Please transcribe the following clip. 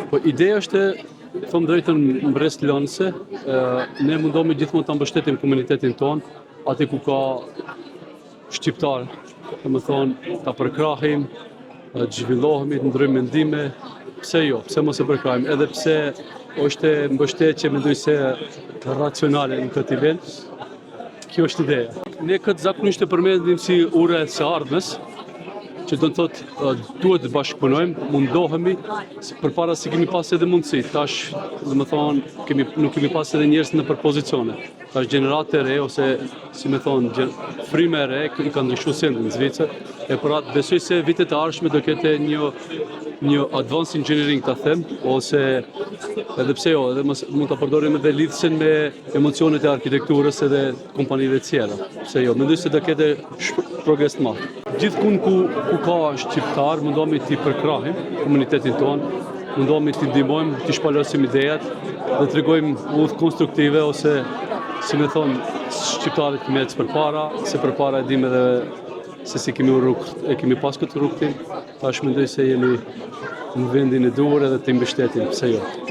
Po ideja është, thom drejtën mbres lënëse, ne mundohemi gjithmonë ta mbështetim komunitetin ton, aty ku ka shqiptar, domethënë ta përkrahim, të zhvillohemi, të ndrojmë mendime, pse jo, pse mos e përkrahim, edhe pse është mbështetje mendoj se racionale në këtë nivel. Kjo është ideja. Ne këtë zakonisht e përmendim si ure së ardhmes, që do të thotë duhet të bashkëpunojmë, mundohemi, përpara se kemi pas edhe mundësi. Tash, domethënë, nuk kemi pas edhe njerëz në përpozicione. Tash gjeneratë e re ose si më thon, fryme e re i kanë ndryshuar sendin në Zvicër. E për atë besoj se vitet e ardhshme do ketë një advanced engineering ta them, ose edhe pse jo, edhe mund ta përdorim edhe lidhsen me emocionet e arkitekturës edhe kompanive të tjera. Pse jo, mendoj se do ketë progres të madh. Gjithkund ku ka shqiptar, mundohemi t'i përkrahim komunitetin ton, mundohemi t'i ndihmojmë, t'i shpalosim idejat, dhe t'rregojmë udhë konstruktive ose si më thon, shqiptarit me përpara, se përpara e dim edhe se si kemi pas këtë rrugtim, tash mendoj se jemi në vendin e duhur edhe të mbështetim, pse jo.